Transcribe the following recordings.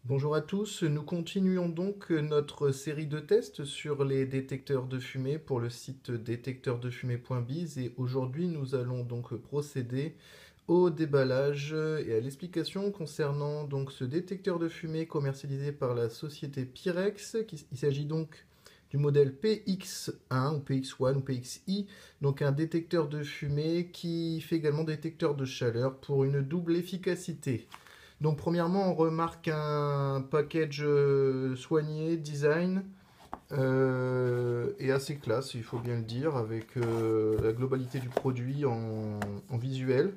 Bonjour à tous, nous continuons donc notre série de tests sur les détecteurs de fumée pour le site détecteursdefumée.biz et aujourd'hui nous allons donc procéder au déballage et à l'explication concernant donc ce détecteur de fumée commercialisé par la société Pyrex. Il s'agit donc du modèle PX1 ou PX1 ou PXI, donc un détecteur de fumée qui fait également détecteur de chaleur pour une double efficacité. Donc premièrement, on remarque un package soigné, design, et assez classe, il faut bien le dire, avec la globalité du produit en visuel,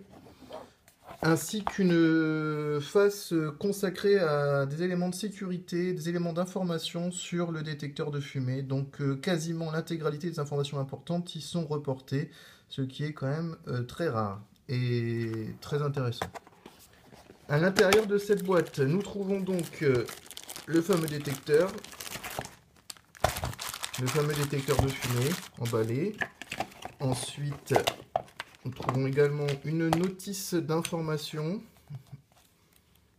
ainsi qu'une face consacrée à des éléments de sécurité, des éléments d'information sur le détecteur de fumée. Donc quasiment l'intégralité des informations importantes y sont reportées, ce qui est quand même très rare et très intéressant. À l'intérieur de cette boîte, nous trouvons donc le fameux détecteur de fumée emballé. Ensuite, nous trouvons également une notice d'information,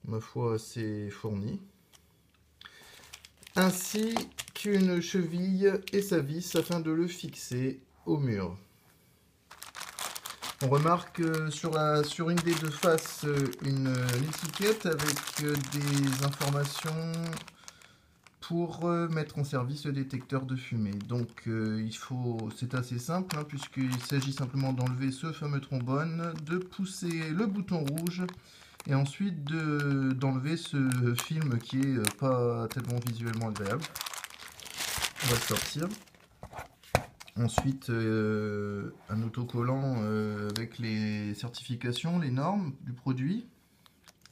ma foi assez fournie, ainsi qu'une cheville et sa vis afin de le fixer au mur. On remarque sur une des deux faces une étiquette avec des informations pour mettre en service le détecteur de fumée. Donc c'est assez simple hein, puisqu'il s'agit simplement d'enlever ce fameux trombone, de pousser le bouton rouge et ensuite d'enlever ce film qui est pas tellement visuellement agréable. On va le sortir. Ensuite, un autocollant avec les certifications, les normes du produit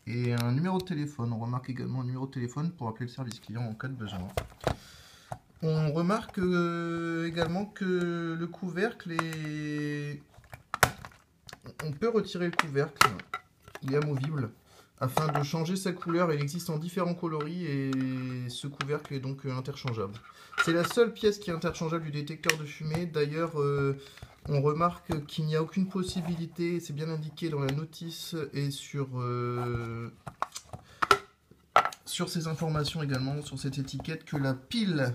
et un numéro de téléphone. On remarque également un numéro de téléphone pour appeler le service client en cas de besoin. On remarque également que le couvercle est... On peut retirer le couvercle, il est amovible. Afin de changer sa couleur, il existe en différents coloris et ce couvercle est donc interchangeable. C'est la seule pièce qui est interchangeable du détecteur de fumée. D'ailleurs, on remarque qu'il n'y a aucune possibilité, c'est bien indiqué dans la notice et sur ces informations également, sur cette étiquette, que la pile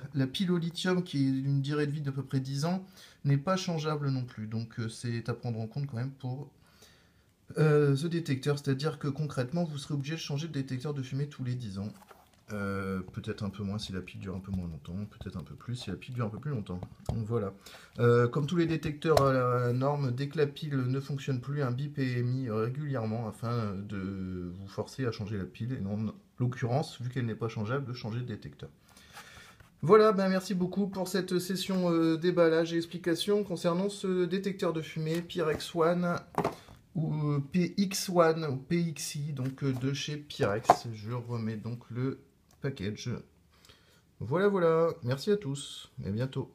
au lithium, qui est d'une durée de vie d'à peu près 10 ans, n'est pas changeable non plus. Donc c'est à prendre en compte quand même pour ce détecteur, c'est-à-dire que concrètement, vous serez obligé de changer de détecteur de fumée tous les 10 ans. Peut-être un peu moins si la pile dure un peu moins longtemps, peut-être un peu plus si la pile dure un peu plus longtemps. Donc voilà. Comme tous les détecteurs à la norme, dès que la pile ne fonctionne plus, un bip est émis régulièrement afin de vous forcer à changer la pile, et non, l'occurrence, vu qu'elle n'est pas changeable, de changer de détecteur. Voilà, ben merci beaucoup pour cette session déballage et explication concernant ce détecteur de fumée Pyrex One ou PX1 ou PXI, donc de chez Pyrex. Je remets donc le package. Voilà, voilà. Merci à tous et à bientôt.